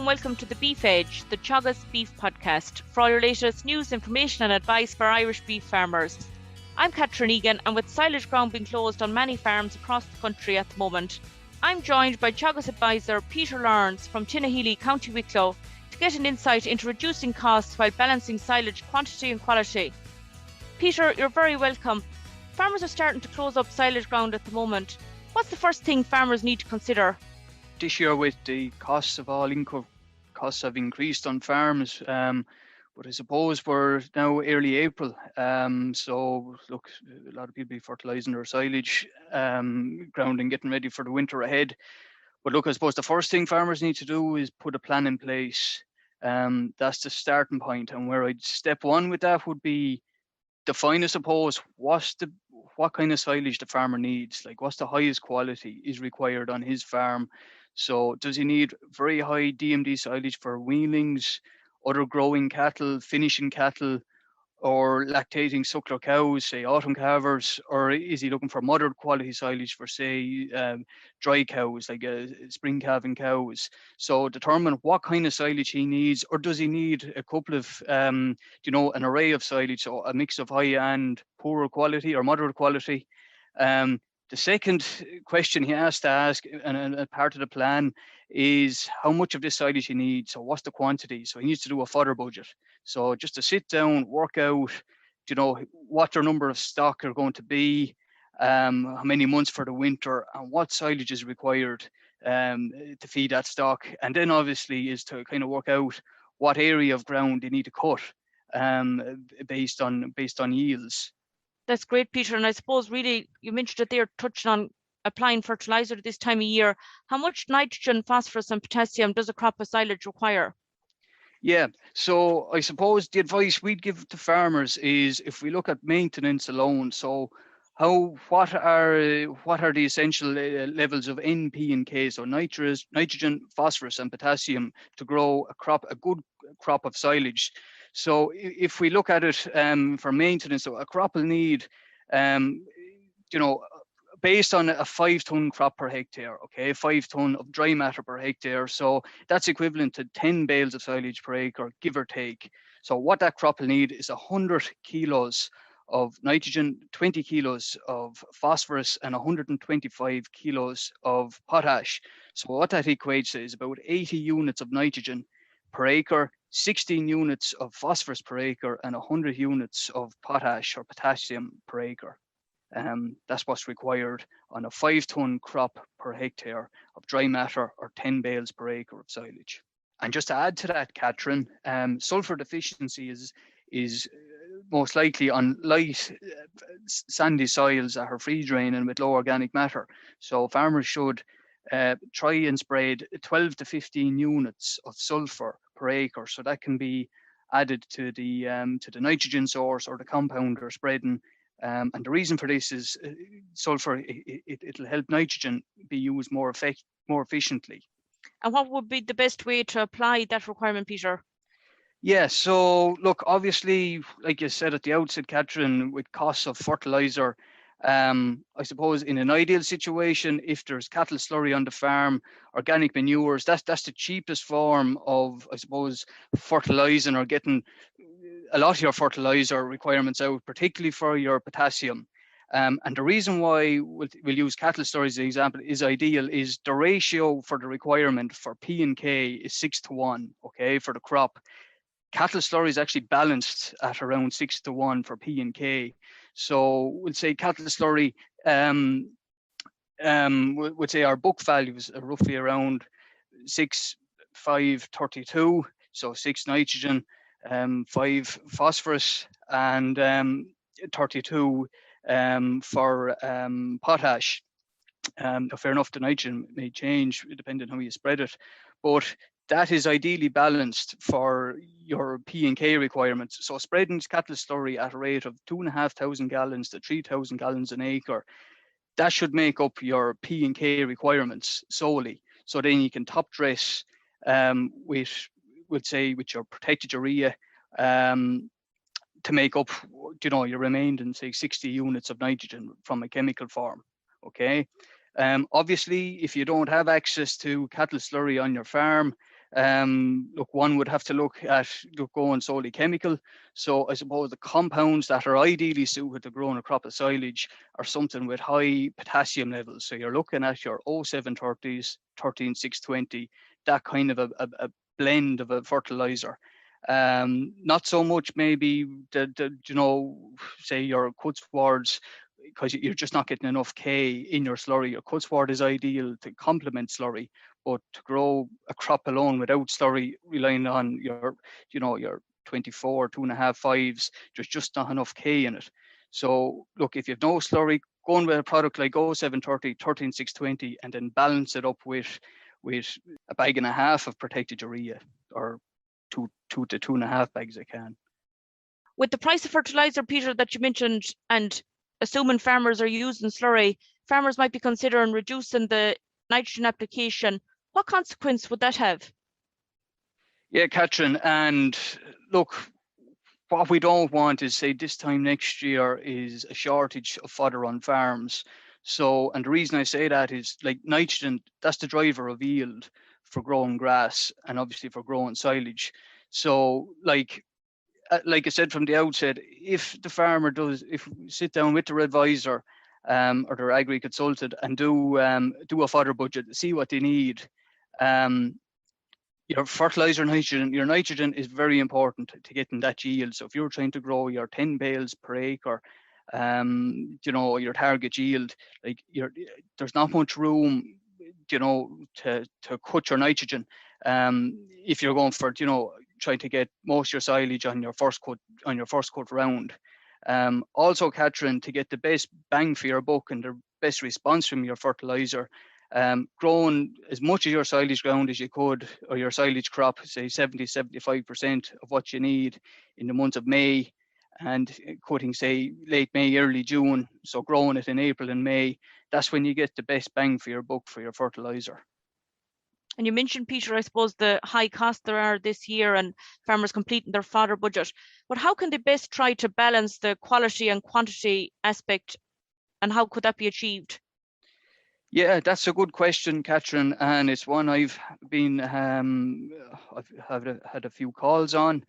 and welcome to the Beef Edge, the Teagasc Beef Podcast, for all your latest news, information and advice for Irish beef farmers. I'm Catherine Egan, and with silage ground being closed on many farms across the country at the moment, I'm joined by Teagasc advisor Peter Lawrence from Tinahely, County Wicklow, to get an insight into reducing costs while balancing silage quantity and quality. Peter, you're very welcome. Farmers are starting to close up silage ground at the moment. What's the first thing farmers need to consider? This year, with the costs of all input costs have increased on farms, but I suppose we're now early April, so look, a lot of people be fertilising their silage ground and getting ready for the winter ahead. But look, I suppose the first thing farmers need to do is put a plan in place. That's the starting point, and where I'd step one with that would be define, I suppose, what kind of silage the farmer needs, like what's the highest quality is required on his farm. So does he need very high DMD silage for weanlings, other growing cattle, finishing cattle, or lactating suckler cows, say autumn calvers, or is he looking for moderate quality silage for, say, dry cows, like spring calving cows? So determine what kind of silage he needs, or does he need a couple of, an array of silage, so a mix of high and poorer quality or moderate quality. The second question he has to ask, and a part of the plan, is how much of this silage he needs. So what's the quantity? So he needs to do a fodder budget. So just to sit down, work out, what their number of stock are going to be, how many months for the winter, and what silage is required to feed that stock. And then obviously is to kind of work out what area of ground they need to cut based on yields. That's great, Peter. And I suppose really you mentioned that they're touching on applying fertilizer this time of year. How much nitrogen, phosphorus and potassium does a crop of silage require? Yeah, so I suppose the advice we'd give to farmers is, if we look at maintenance alone, so what are the essential levels of N, P and K, so nitrogen, phosphorus and potassium, to grow a good crop of silage. So if we look at it for maintenance, so a crop will need, based on a 5 ton crop per hectare, 5 ton of dry matter per hectare. So that's equivalent to 10 bales of silage per acre, give or take. So what that crop will need is 100 kilos of nitrogen, 20 kilos of phosphorus and 125 kilos of potash. So what that equates to is about 80 units of nitrogen per acre, 16 units of phosphorus per acre and 100 units of potash or potassium per acre. That's what's required on a 5 ton crop per hectare of dry matter, or 10 bales per acre of silage. And just to add to that, Catherine, sulphur deficiency is most likely on light sandy soils that are free draining with low organic matter. So farmers should try and spread 12 to 15 units of sulphur per acre. So that can be added to the nitrogen source or the compound they're spreading. And the reason for this is sulphur, it'll help nitrogen be used more efficiently. And what would be the best way to apply that requirement, Peter? Yeah, so look, obviously, like you said at the outset, Catherine, with costs of fertilizer, I suppose in an ideal situation, if there's cattle slurry on the farm, organic manures, that's the cheapest form of, I suppose, fertilizing or getting a lot of your fertilizer requirements out, particularly for your potassium. And the reason why we'll use cattle slurry as an example is ideal is the ratio for the requirement for P and K is 6-1, for the crop. Cattle slurry is actually balanced at around 6-1 for P and K. So we'll say cattle slurry, we'll say our book values are roughly around 6, 5, 32. So 6 nitrogen, 5 phosphorus, and 32 for potash. Fair enough, the nitrogen may change depending on how you spread it, but that is ideally balanced for your P and K requirements. So spreading cattle slurry at a rate of 2,500 gallons to 3,000 gallons an acre, that should make up your P and K requirements solely. So then you can top dress with your protected urea to make up, your remaining, say, 60 units of nitrogen from a chemical form. Obviously, if you don't have access to cattle slurry on your farm, Look, one would have to look at going solely chemical. So I suppose the compounds that are ideally suited to growing a crop of silage are something with high potassium levels. So you're looking at your 0730s, 13620, that kind of a blend of a fertilizer. Not so much maybe say your Cutswords, because you're just not getting enough K in your slurry. Your Cutsword is ideal to complement slurry, but to grow a crop alone without slurry, relying on your 24, 2.5, 5s, there's just not enough K in it. So look, if you have no slurry, go on with a product like 0730, 13620, and then balance it up with a bag and a half of protected urea, or two to 2.5 bags a can. With the price of fertilizer, Peter, that you mentioned, and assuming farmers are using slurry, farmers might be considering reducing the nitrogen application. What consequence would that have? Yeah, Catherine, and look, what we don't want is, say, this time next year is a shortage of fodder on farms. So, and the reason I say that is, like, nitrogen, that's the driver of yield for growing grass and obviously for growing silage. So, like I said from the outset, if the farmer if we sit down with their advisor or their agri consultant and do a fodder budget, see what they need. Your fertilizer your nitrogen is very important to getting that yield. So if you're trying to grow your 10 bales per acre, your target yield, like there's not much room, to cut your nitrogen. If you're going for, trying to get most of your silage on your first cut round. Also, Catherine, to get the best bang for your buck and the best response from your fertilizer, growing as much of your silage ground as you could, or your silage crop, say 70-75% of what you need in the month of May, and cutting, say, late May, early June, so growing it in April and May, that's when you get the best bang for your buck for your fertilizer. And you mentioned, Peter, I suppose the high costs there are this year and farmers completing their fodder budget. But how can they best try to balance the quality and quantity aspect, and how could that be achieved? Yeah, that's a good question, Catherine, and it's one I've been had a few calls on.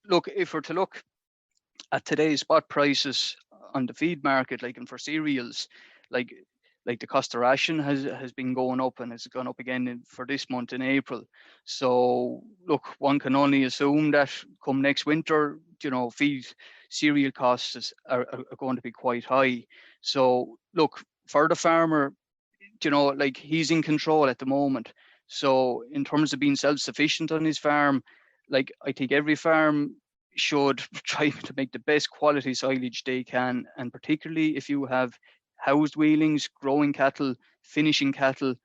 Look, if we're to look at today's spot prices on the feed market, like, and for cereals, like the cost of ration has been going up, and it's gone up again for this month in April. So look, one can only assume that come next winter, feed cereal costs are going to be quite high. So look, for the farmer, like, he's in control at the moment. So in terms of being self-sufficient on his farm, like, I think every farm should try to make the best quality silage they can, and particularly if you have housed weanlings, growing cattle, finishing cattle,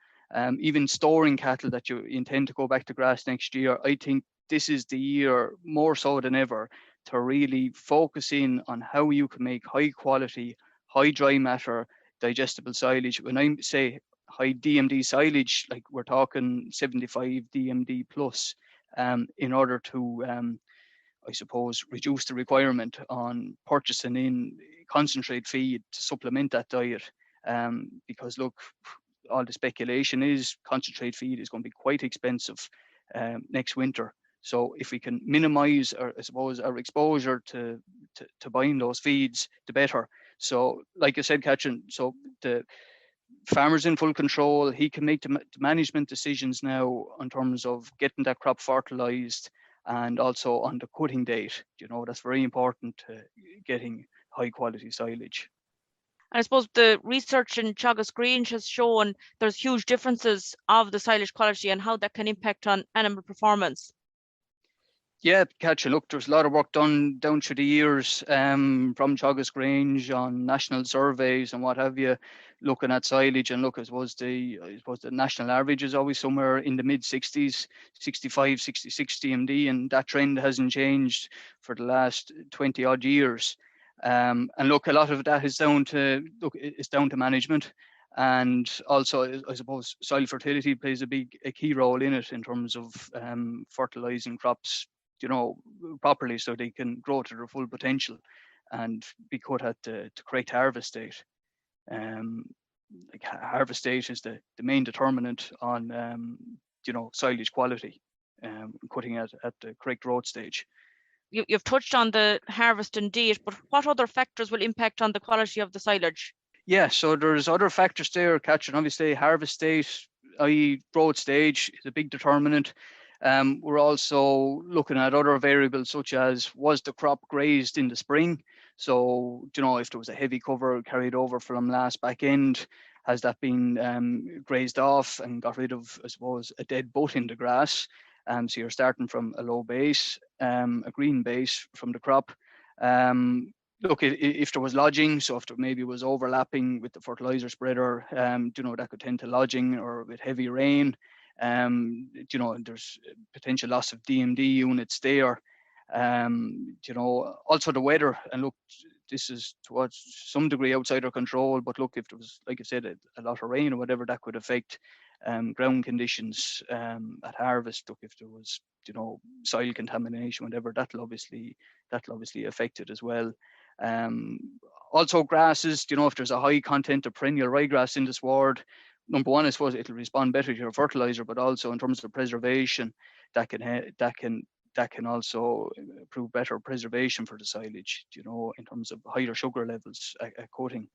even storing cattle that you intend to go back to grass next year, I think this is the year more so than ever to really focus in on how you can make high quality, high dry matter, digestible silage. When I say high DMD silage, like, we're talking 75 DMD plus, in order to, I suppose, reduce the requirement on purchasing in concentrate feed to supplement that diet. Because look, all the speculation is concentrate feed is going to be quite expensive next winter. So if we can minimize, I suppose, our exposure to buying those feeds, the better. So, like I said, Catherine, so the farmer's in full control. He can make the management decisions now in terms of getting that crop fertilized, and also on the cutting date. That's very important to getting high quality silage. And I suppose the research in Teagasc Grange has shown there's huge differences of the silage quality and how that can impact on animal performance. Yeah, Catch, look, there's a lot of work done down through the years, from Teagasc Grange on national surveys and what have you, looking at silage. And look, I suppose the national average is always somewhere in the mid 60s, 65, 66 DMD, and that trend hasn't changed for the last 20 odd years. And look, a lot of that is down to management. And also, I suppose, soil fertility plays a key role in it, in terms of fertilizing crops properly, so they can grow to their full potential and be cut at the correct harvest date. Like, harvest date is the main determinant on silage quality, cutting at the correct growth stage. You've touched on the harvesting date, but what other factors will impact on the quality of the silage? Yeah, so there's other factors there, Catherine. Obviously, harvest date, i.e. growth stage, is a big determinant. We're also looking at other variables such as, was the crop grazed in the spring? So, if there was a heavy cover carried over from last back end, has that been grazed off and got rid of, I suppose, a dead butt in the grass? So you're starting from a low base, a green base from the crop. Look, if there was lodging, so if there maybe was overlapping with the fertilizer spreader, that could tend to lodging, or with heavy rain, there's potential loss of DMD units there. Also the weather, and look, this is to some degree outside our control, but look, if there was, like I said, a lot of rain or whatever, that could affect ground conditions at harvest. Look, if there was, soil contamination, whatever, that'll obviously affect it as well. Also grasses, if there's a high content of perennial ryegrass in the sward, number one, I suppose it'll respond better to your fertilizer, but also in terms of preservation, that can also prove better preservation for the silage, in terms of higher sugar levels at cutting.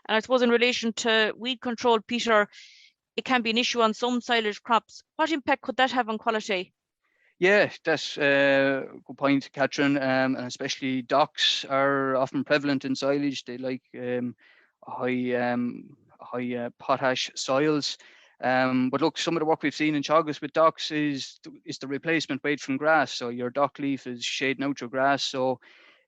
And I suppose in relation to weed control, Peter, it can be an issue on some silage crops. What impact could that have on quality? Yeah, that's a good point, Catherine. And especially docks are often prevalent in silage. They like high potash soils. But look, some of the work we've seen in Teagasc with docks is the replacement weight from grass. So your dock leaf is shading out your grass. So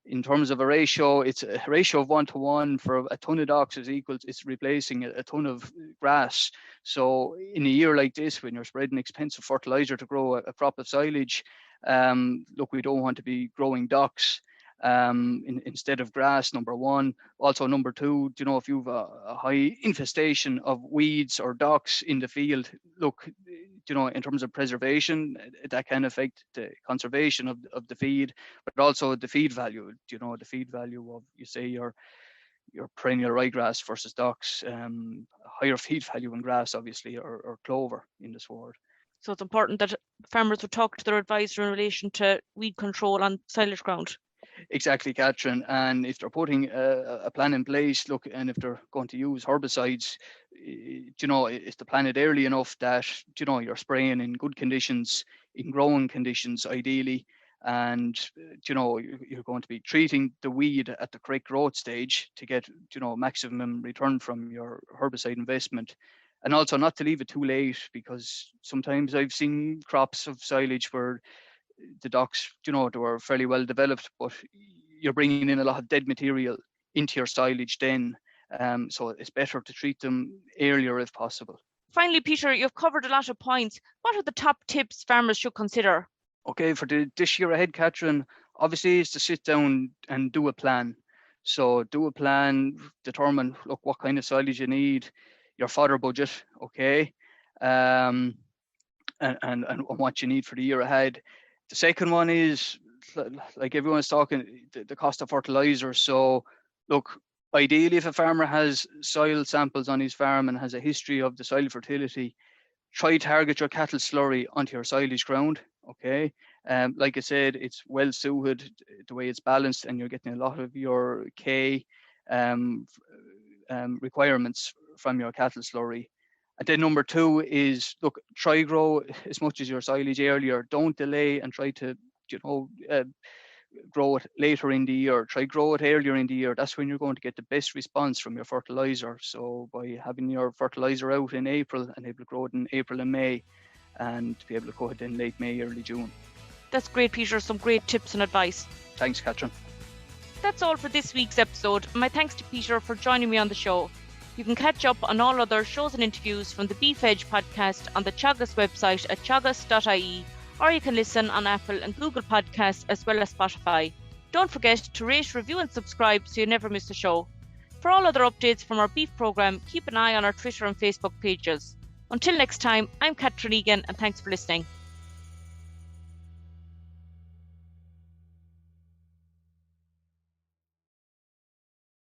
in terms of a ratio, it's a ratio of 1-to-1 for a ton of docks it's replacing a ton of grass. So in a year like this, when you're spreading expensive fertilizer to grow a crop of silage, look, we don't want to be growing docks instead of grass, number one. Also, number two, if you've a high infestation of weeds or docks in the field, look, in terms of preservation, that can affect the conservation of the feed, but also the feed value, the feed value of, your perennial ryegrass versus docks, higher feed value in grass, obviously, or clover in the sward. So it's important that farmers would talk to their advisor in relation to weed control on silage ground. Exactly, Catherine. And if they're putting a plan in place, look, and if they're going to use herbicides, is to plan it early enough that, you're spraying in good conditions, in growing conditions, ideally. And, you're going to be treating the weed at the correct growth stage to get, maximum return from your herbicide investment. And also not to leave it too late, because sometimes I've seen crops of silage where the docks, they were fairly well developed, but you're bringing in a lot of dead material into your silage then. So it's better to treat them earlier if possible. Finally, Peter, you've covered a lot of points. What are the top tips farmers should consider? Okay, for this year ahead, Catherine, obviously is to sit down and do a plan. So do a plan, determine, look, what kind of silage you need, your fodder budget, okay, and what you need for the year ahead. The second one is, like everyone's talking, the cost of fertilizer. So look, ideally, if a farmer has soil samples on his farm and has a history of the soil fertility, try target your cattle slurry onto your silage ground, okay? Like I said, it's well suited the way it's balanced, and you're getting a lot of your K requirements from your cattle slurry. And then number two is, look, try grow as much as your silage earlier. Don't delay and try to, grow it later in the year. Try grow it earlier in the year. That's when you're going to get the best response from your fertilizer. So by having your fertilizer out in April and able to grow it in April and May, and to be able to grow it in late May, early June. That's great, Peter. Some great tips and advice. Thanks, Catherine. That's all for this week's episode. My thanks to Peter for joining me on the show. You can catch up on all other shows and interviews from the Beef Edge podcast on the Teagasc website at teagasc.ie, or you can listen on Apple and Google Podcasts as well as Spotify. Don't forget to rate, review and subscribe so you never miss a show. For all other updates from our beef programme, keep an eye on our Twitter and Facebook pages. Until next time, I'm Catherine Egan, and thanks for listening.